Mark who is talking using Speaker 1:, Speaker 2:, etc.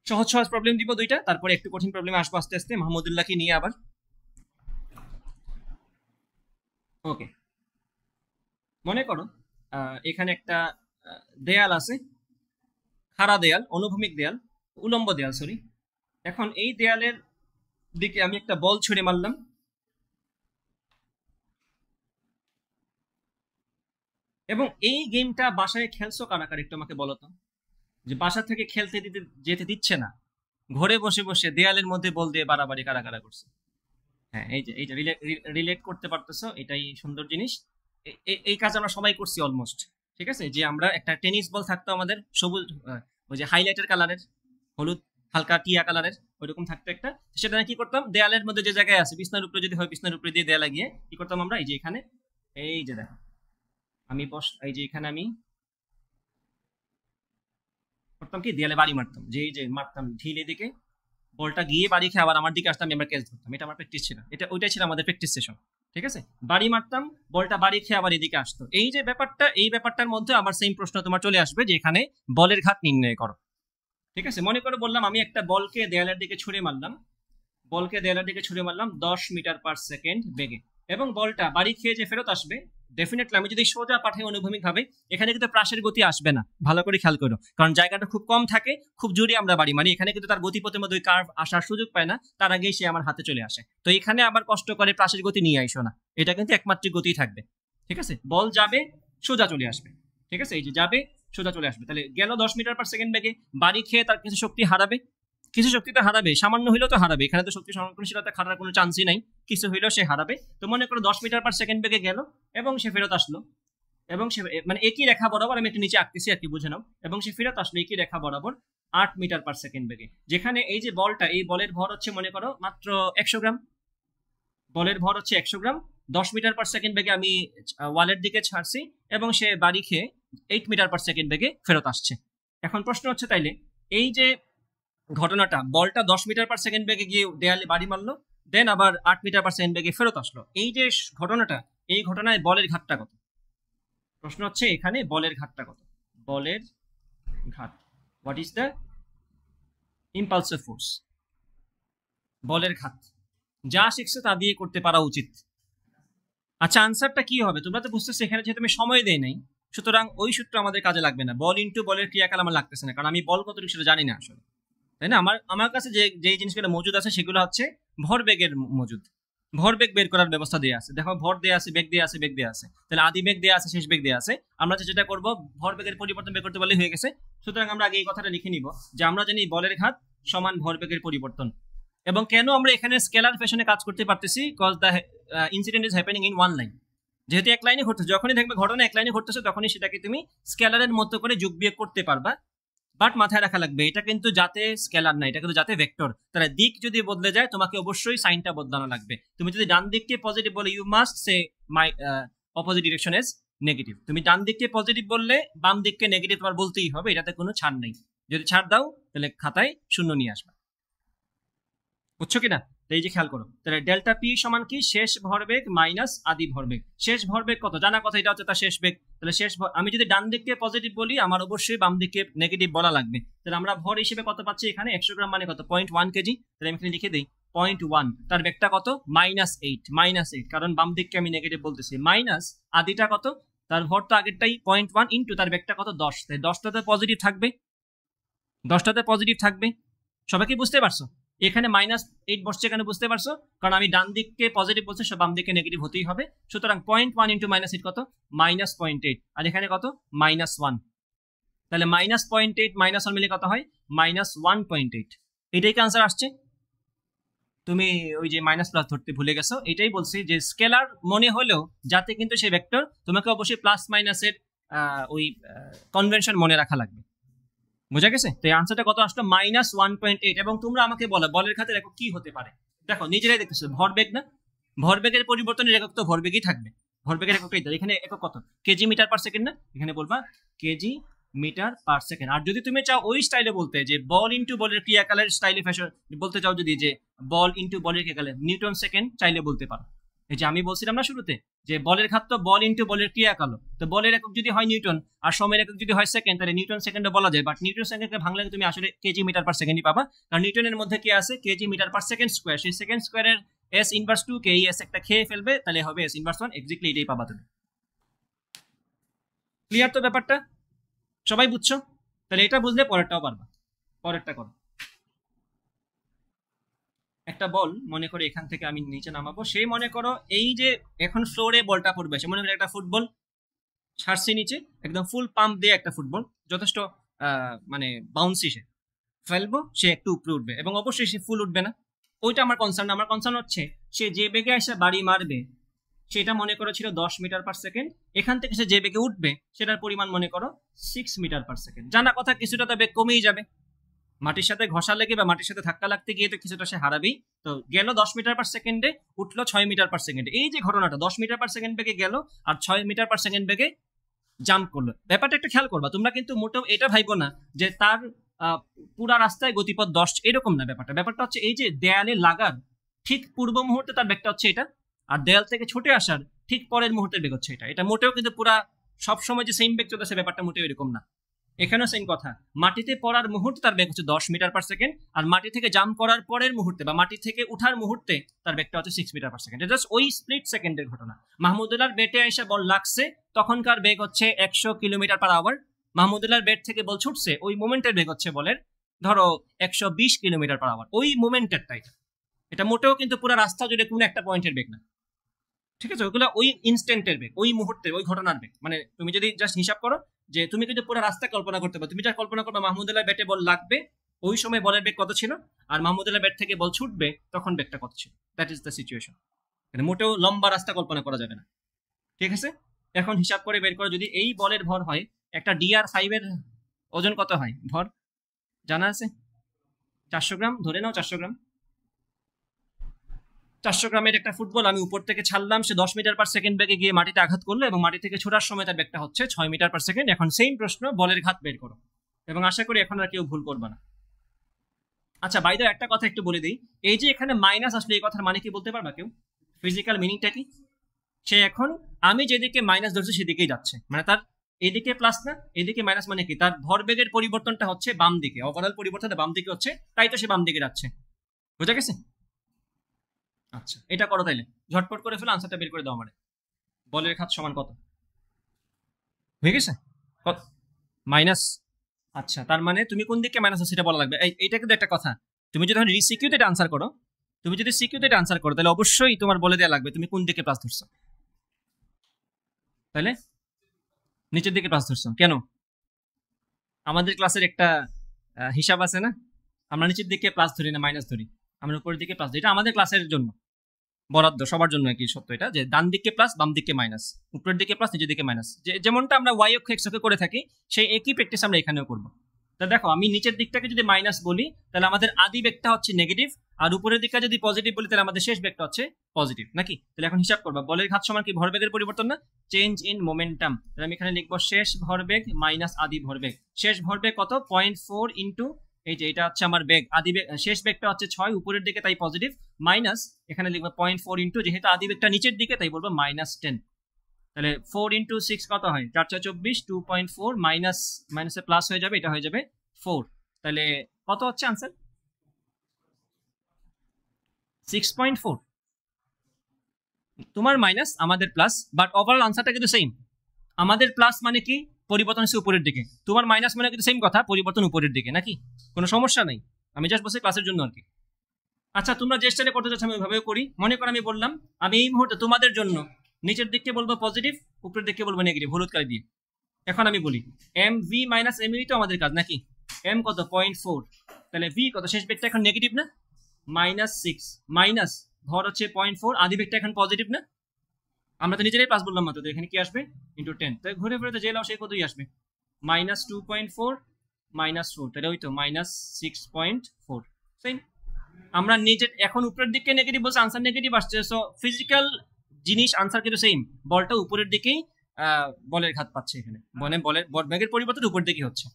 Speaker 1: সহজ সহজ প্রবলেম দিব দুইটা, তারপরে একটু কঠিন প্রবলেম আসবো আস্তে আস্তে মাহমুদুল্লাহকে নিয়ে আবার। ওকে, মনে করো এখানে একটা দেয়াল আছে, খাড়া দেয়াল, অনুভূমিক দেয়াল, উলম্ব দেয়াল সরি। এখন এই দেয়ালের দিকে আমি একটা বল ছুঁড়ে মারলাম, এবং এই গেমটা বাসায় খেলছো কারা কারা একটু আমাকে বলো তো, যে বাসা থেকে খেলতে দিতে যেতে দিচ্ছে না, ঘরে বসে বসে দেয়ালের মধ্যে বল দিয়ে বাড়াবাড়ি কারা কারা করছে? হ্যাঁ, এই যে এইটা রিলেট করতে পারতেছো, এটাই সুন্দর জিনিস। এই কাজ আমরা সবাই করছি অলমোস্ট। ঠিক আছে, যে আমরা একটা টেনিস বল থাকতো আমাদের সবুজ, ওই যে হাইলাইটার কালারের, হলুদ হালকা টিয়া কালারের, ওইরকম থাকতো একটা। সেটা কি করতাম, দেয়ালের মধ্যে যে জায়গায় আছে, বিছনার উপরে যদি হয় বিছনার উপরে দিয়ে দেয়াল লাগিয়ে কি করতাম আমরা, এই যে এখানে, এই যে দেখো আমি এই যে এখানে আমি করতাম কি, দেয়ালে বাড়ি মারতাম, যে এই যে মারতাম ঢিল এদিকে, বলটা গিয়ে বাড়ি খেয়ে আবার আমার দিকে আসতাম, আমরা ক্যাচ ধরতাম। এটা আমার প্র্যাকটিস ছিল, এটা ওইটাই ছিল আমাদের প্র্যাকটিস সেশন। ঠিক আছে, বাড়ি মারতাম, বলটা বাড়ি খেয়ে আবার এদিকে আসতো। এই যে ব্যাপারটা, এই ব্যাপারটার মধ্যে আমার সেম প্রশ্ন তোমার চলে আসবে যে এখানে বলের ঘাত নির্ণয় করো। ঠিক আছে, মনে করে বললাম আমি একটা বলকে দেয়ালের দিকে ছুঁড়ে মারলাম, 10 মিটার/সেকেন্ড বেগে, এবং বলটা বাড়ি খেয়ে যে ফেরত আসবে, ডেফিনেটলি আমি যদি সোজা পাঠাই অনুভূমিক ভাবে, এখানে কিন্তু প্রাসের গতি আসবে না। ভালো করে খেয়াল করো, কারণ জায়গাটা খুব কম থাকে, খুব জোরে আমরা বাড়ি মারি, এখানে কিন্তু তার গতিপথের মধ্যে ওই কার্ভ আসার সুযোগ পায় না, তার আগেই সে আমার হাতে চলে আসে। তো এখানে আবার কষ্ট করে প্রাসের গতি নিয়ে আইসো না, এটা কিন্তু একমাত্রিক গতি থাকবে। ঠিক আছে, বল যাবে, সোজা চলে আসবে। ঠিক আছে, এই যে যাবে, সোজা চলে আসবে, তাহলে গেল 10 মিটার/সেকেন্ড বেগে, বাড়ি খেয়ে তার কিছু শক্তি হারাবে, কিছু শক্তি তো হারাবে, সামান্য হইলেও তো হারাবে, এখানে তো শক্তি সংরক্ষণশীলতা হারার কোনো চান্সই নাই, কিছু হইলেও সে হারাবে। তো মনে করো 10 মিটার/সেকেন্ড বেগে গেল, এবং সে ফেরত আসলো, এবং সে মানে একই রেখা বরাবর, আমি একটু নিচে আঁকতেছি আর কি, বুঝে নাও, এবং সে ফেরত আসলো একই রেখা বরাবর 8 মিটার/সেকেন্ড বেগে, যেখানে এই যে বলটা, এই বলের ভর হচ্ছে মনে করো মাত্র 100 গ্রাম, বলের ভর হচ্ছে 100 গ্রাম, 10 মিটার/সেকেন্ড বেগে আমি ওয়ালের দিকে ছাড়ছি, এবং সে বাড়ি খেয়ে 8 মিটার/সেকেন্ড বেগে ফেরত আসছে। এখন প্রশ্ন হচ্ছে, তাইলে এই যে ঘটনাটা, বলটা 10 মিটার/সেকেন্ড বেগে গিয়ে দেয়ালে বাড়ি মারলো, দেন আবার 8 মিটার/সেকেন্ড বেগে ফেরত আসলো, এই যে ঘটনাটা, এই ঘটনায় বলের ঘাতটা কত? প্রশ্ন হচ্ছে এখানে বলের ঘাতটা কত, বলের ঘাত, what is the impulsive force, বলের ঘাত। যা শিখছো তা দিয়ে করতে পারা উচিত। আচ্ছা, আনসারটা কি হবে তোমরা তো বুঝতেছো, এখানে যেহেতু আমি সময় দেই নাই, সুতরাং ওই সূত্র আমাদের কাজে লাগবে না, বল ইন্টু বলের ক্রিয়াকাল আমার লাগতেছে না, কারণ আমি বল কতটুকু সেটা জানি না আসলে, তাই না? আমার কাছে যে জিনিসগুলো মজুদ আছে সেগুলো হচ্ছে ভরবেগের মজুদ, ভরবেগ বের করার ব্যবস্থা দেওয়া আছে। দেখো, ভর দেওয়া আছে, বেগ দেওয়া আছে, বেগ দেওয়া আছে, তাহলে আদি বেগ দেওয়া আছে, শেষ বেগ দেওয়া আছে। আমরা যেটা করবো, ভরবেগের পরিবর্তন বের করতে পারলে হয়ে গেছে। সুতরাং আমরা আগে এই কথাটা লিখে নিব যে আমরা জানি বলের ঘাত সমান ভরবেগের পরিবর্তন। এবং কেন আমরা এখানে স্কেলার ফ্যাশনে কাজ করতে পারতেছি, cause the incident is happening in one line, যেহেতু এক লাইনে ঘটতেছে, যখনই দেখবে ঘটনা এক লাইনে ঘটতেছে, তখনই সেটাকে তুমি স্কেলারের মতো করে যোগ বিয়োগ করতে পারবা। বাট মাথায় রাখা লাগবে, এটা কিন্তু যাতে স্কেলার না, এটা কিন্তু যাতে ভেক্টর, তাহলে দিক যদি বদলে যায় তোমাকে অবশ্যই সাইনটা বদলানো লাগবে। তুমি যদি ডান দিককে পজিটিভ বলে, you must say my opposite direction is negative. তুমি ডান দিককে পজিটিভ বললে বাম দিককে নেগেটিভ তোমার বলতেই হবে, এটাতে কোনো ছাড় নেই। যদি ছাড় দাও তাহলে খাতায় শূন্য নিয়ে আসবে, বুঝছো কিনা? এই যে খেয়াল করো, তাহলে ডেল্টা পি সমান কি, শেষ ভরবেগ মাইনাস আদি ভরবেগ। শেষ ভরবেগ কত জানা কথা, এটা হচ্ছে তার শেষ বেগ। তাহলে আমি যদি ডান দিককে পজিটিভ বলি, আমার অবশ্যই বাম দিককে নেগেটিভ বলা লাগবে। তাহলে আমরা ভর হিসেবে কত পাচ্ছি এখানে, 100 গ্রাম মানে কত, 0.1 কেজি। তাহলে আমি এখানে লিখে দিই 0.1, তার বেগটা কত, -8, কারণ বাম দিককে আমি নেগেটিভ বলতেছি, মাইনাস আদিটা কত, তার ভর তো আগেরটাই 0.1 ইন্টু তার বেগটা কত 10, তাই 10টাতে পজিটিভ থাকবে, 10টাতে পজিটিভ থাকবে। সবাই কি বুঝতে পারছো? এখানে -8 বসছে, এখানে বুঝতে পারছো, কারণ আমি ডান দিককে পজিটিভ বলছি, সব বাম দিকে নেগেটিভ হতেই হবে। সুতরাং 0.1 ইন্টু -8 কত, -0.8, আর এখানে কত, -1। তাহলে -0.8 -1 মিলে কত হয়, -1.8। এটাই কি আনসার আসছে? তুমি ওই যে মাইনাস প্লাস ধরতে ভুলে গেছো, এটাই বলছি যে স্কেলার মনে হলেও যাতে কিন্তু সেই ভেক্টর, তোমাকে অবশ্যই প্লাস মাইনাসের ওই কনভেনশন মনে রাখা লাগবে। বুঝা গেছে? তো এই আনসারটা কত আসলো, -1.8। এবং তোমরা আমাকে বলো বলের খাতের একক কি হতে পারে? দেখো নিজেরাই দেখতেছো, ভরবেগ না, ভরবেগের পরিবর্তনের একক তো ভরবেগই থাকবে, ভরবেগের এককটাই। এখানে একক কত, কেজি মিটার পার সেকেন্ড না, এখানে বলবা কেজি মিটার পার সেকেন্ড। আর যদি তুমি চাও ওই স্টাইলে বলতে, যে বল ইন্টু বলের ক্রিয়াকালের স্টাইলে ফ্যাশন বলতে চাও, যদি যে বল ইন্টু বলের ক্রিয়াকালে নিউটন সেকেন্ড চাইলে বলতে পারো। এই যে আমি বলছিলাম না শুরুতে যে বলের ঘাত তো বল ইন্টু বলের ক্রিয়াকালো, তো বলের একক যদি হয় নিউটন আর সময়ের একক যদি হয় সেকেন্ড, তাহলে নিউটন সেকেন্ডে বলা যায়, বাট নিউটন সেকেন্ডকে ভাঙলে তুমি আসলে কেজি মিটার পার সেকেন্ডই পাবা, কারণ নিউটনের মধ্যে কি আছে KG meter per second square, সেই সেকেন্ড স্কোয়ারের এস ইনভার্স 2 কে এই এস একটা খেয়ে ফেলবে, তাহলে হবে এস ইনভার্স 1, এক্স্যাক্টলি এটাই পাবা তুমি। ক্লিয়ার তো ব্যাপারটা, সবাই বুঝছো? তাহলে এটা বুঝলে পরেরটাও পারবা। পরেরটা করো। একটা বল মনে করো এখান থেকে আমি নিচে নামাবো, সেই মনে করো এই যে এখন ফ্লোরে বলটা পড়বে, সে মনে করো একটা ফুটবল ছাড়ছি নিচে, একদম ফুল পাম্প দিয়ে একটা ফুটবল, যথেষ্ট মানে বাউন্সি, সে ফেলবো, সে একটু উপরে উঠবে এবং অবশ্যই সে ফুল উঠবে না। ওইটা আমার কনসার্ন। আমার কনসার্ন হচ্ছে সে যে বেগে এসে বাড়ি মারবে সেটা মনে করো ছিল 10 মিটার পার সেকেন্ড, এখান থেকে সে যে বেগে উঠবে সেটার পরিমাণ মনে করো 6 মিটার পার সেকেন্ড। জানা কথা কিছুটা তো বেগ কমেই যাবে, মাটির সাথে ঘষা লেগে বা মাটির সাথে ধাক্কা লাগতে গিয়ে তো কিছুটা সে হারাবেই। তো গেল 10 মিটার পার সেকেন্ডে, উঠলো 6 মিটার পার সেকেন্ডে। এই যে ঘটনাটা 10 মিটার পার সেকেন্ড বেগে গেল আর 6 মিটার পার সেকেন্ড বেগে জাম্প করলো, ব্যাপারটা একটু খেয়াল করবা তোমরা, কিন্তু মোটেও এটা ভাইবো না যে তার পুরা রাস্তায় গতিপথ 10, এরকম না ব্যাপারটা। ব্যাপারটা হচ্ছে এই যে দেয়ালে লাগার ঠিক পূর্ব মুহূর্তে তার বেগটা হচ্ছে এটা, আর দেয়াল থেকে ছুটে আসার ঠিক পরের মুহূর্তের বেগ হচ্ছে এটা। এটা মোটেও কিন্তু পুরা সবসময় যে সেম বেগ চলতেছে ব্যাপারটা মোটেও এরকম না। এখানেও সেম কথা, মাটিতে পড়ার মুহূর্তে তার বেগ হচ্ছে 10 মিটার পার সেকেন্ড, আর মাটি থেকে জাম্প করার পরের মুহূর্তে বা মাটি থেকে উঠার মুহূর্তে তার বেগটা হচ্ছে 6 মিটার পার সেকেন্ড। জাস্ট ওই স্প্লিট সেকেন্ডের ঘটনা। মাহমুদুল্লাহর বেটে এসে বল লাগছে, তখনকার বেগ হচ্ছে 100 কিলোমিটার পার আওয়ার। মাহমুদুল্লাহর বেট থেকে বল ছুটছে, ওই মোমেন্টের বেগ হচ্ছে বলের ধরো 120 কিলোমিটার পার আওয়ার। ওই মোমেন্টেরটা এটা মোটেও কিন্তু পুরো রাস্তা জুড়ে কোনো একটা পয়েন্টের বেগ না, ঠিক আছে? ওগুলো ওই ইনস্ট্যান্টের বেগ, ওই মুহূর্তের, ওই ঘটনার বেগ। মানে তুমি যদি জাস্ট হিসাব করো যে তুমি কিন্তু পুরো রাস্তা কল্পনা করতে পারো, তুমি যা কল্পনা করবে মাহমুদুল্লাহ ব্যাটে বল লাগবে ওই সময় বলের বেগ কত ছিল, আর মাহমুদুল্লাহ ব্যাট থেকে বল ছুটবে তখন বেগটা কত ছিল। That is the situation. মোটেও লম্বা রাস্তা কল্পনা করা যাবে না, ঠিক আছে? এখন হিসাব করে বের করো, যদি এই বলের ভর হয় একটা DR5 এর ওজন কত হয় ভর জানা আছে? 400 গ্রাম ধরে নাও, 400 গ্রাম। 400 গ্রামের একটা ফুটবল আমি উপর থেকে ছাড়লাম, সে 10 মিটার পার সেকেন্ড বেগে গিয়ে মাটিতে আঘাত করলো এবং মাটি থেকে ছোটার সময় তার বেগটা হচ্ছে 6 মিটার পার সেকেন্ড। এখন সেম প্রশ্ন, বলের ঘাত বের করো, এবং আশা করি এখন আর কেউ ভুল করবে না। আচ্ছা বাইরে একটা কথা একটু বলে দিই, এই যে এখানে মাইনাস আসলে এই কথার মানে কি বলতে পারবা কেউ? ফিজিক্যাল মিনিংটা কি? সে এখন আমি যেদিকে মাইনাস ধরছি সেদিকেই যাচ্ছে, মানে তার এদিকে প্লাস না এদিকে মাইনাস, মানে কি তার ভরবেগের পরিবর্তনটা হচ্ছে বাম দিকে, ওভারঅল পরিবর্তনটা বাম দিকে হচ্ছে, তাই তো সে বাম দিকে যাচ্ছে। বুঝা গেছে? আচ্ছা এটা করো তাইলে, ঝটপট করে ফেলো, আনসারটা বের করে দাও আমারে। বলের ঘাত সমান কত হয়ে গেছে? কত? মাইনাস। আচ্ছা তার মানে তুমি কোন দিকে মাইনাস আছে সেটা বলা লাগবে। এইটা কিন্তু একটা কথা, তুমি যদি রিসিকিউতে এটা আনসার করো, তুমি যদি সিকিউতে এটা আনসার করো তাহলে অবশ্যই তোমার বলে দেওয়া লাগবে তুমি কোন দিকে প্লাস ধরছো। তাহলে নিচের দিকে প্লাস ধরছো কেন? আমাদের ক্লাসের একটা হিসাব আছে না, আমরা নিচের দিকে প্লাস ধরি না মাইনাস ধরি, আমরা উপরের দিকে প্লাস ধরি। এটা আমাদের ক্লাসের জন্য বরাদ্দ, সবার জন্য একই সত্য এটা, যে ডান দিকে প্লাস বাম দিকে মাইনাস, উপরের দিকে প্লাস নিচের দিকে মাইনাস, যেমনটা আমরা ওয়াই অক্ষ এক্স অক্ষে করে থাকি সেই একই প্র্যাকটিস আমরা এখানেও করবো। তা দেখো আমি নিচের দিকটাকে যদি মাইনাস বলি তাহলে আমাদের আদি বেগটা হচ্ছে নেগেটিভ, আর উপরের দিকটা যদি পজিটিভ বলি তাহলে আমাদের শেষ বেগটা হচ্ছে পজিটিভ, নাকি? তাহলে এখন হিসাব করবা, বলের ঘাত সমান কি ভরবেগের পরিবর্তন না, চেঞ্জ ইন মোমেন্টাম। তাহলে আমি এখানে লিখবো শেষ ভরবেগ মাইনাস আদি ভরবেগ। শেষ ভরবেগ কত? 0.4 ইন্টু এই যে এটা হচ্ছে আমার বেগ, আদি বেগ শেষ বেগটা হচ্ছে 6 উপরের দিকে তাই পজিটিভ, মাইনাস এখানে লিখবো 0.4 ইন্টু যেহেতু আদি বেগটা নিচের দিকে তাই বলবো -10। তাহলে 4 ইন্টু 6 কত হয়? 4 4 24, 2.4 মাইনাস মাইনাসে প্লাস হয়ে যাবে, এটা হয়ে যাবে 4। তাহলে কত হচ্ছে আনসার? 6.4। তোমার মাইনাস আমাদের প্লাস, বাট ওভারঅল আনসারটা কিন্তু সেম। আমাদের প্লাস মানে কি পরিবর্তন হচ্ছে উপরের দিকে, তোমার মাইনাস মানে কিন্তু সেম কথা, পরিবর্তন উপরের দিকে, নাকি? কোনো সমস্যা নেই, আমি জাস্ট বসে ক্লাসের জন্য আর কি। আচ্ছা তোমরা যে স্টাইলে করতে চাচ্ছ আমি ওইভাবেও করি। মনে করো আমি বললাম আমি এই মুহূর্তে তোমাদের জন্য নিচের দিককে বলবো পজিটিভ, উপরের দিকে বলবো নেগেটিভ, হলুদ কালি দিয়ে। এখন আমি বলি এম ভি মাইনাস এম তো আমাদের কাজ, নাকি? এম কত? 0.4, তাহলে ভি কত? শেষ বেগটা এখন নেগেটিভ না, -6 মাইনাস ভর হচ্ছে 0.4, আদি বেগটা এখন পজিটিভ না, আমরা তো নিজেরাই প্লাস বললাম মাত্র, তো এখানে কি আসবে? ইন্টু 10। তাই ঘুরে ফিরে তো যে লাও সেই কতই আসবে, -2.4 -4, তাহলে ওই তো -6.4। সেম আমরা নিজের এখন উপরের দিকে নেগেটিভ বলছে, আনসার নেগেটিভ আসছে, সো ফিজিক্যাল জিনিস আনসার কিন্তু সেম, বলটা উপরের দিকেই বলের ঘাত পাচ্ছে এখানে, মানে বলের বেগের পরিবর্তন উপর দিকে হচ্ছে।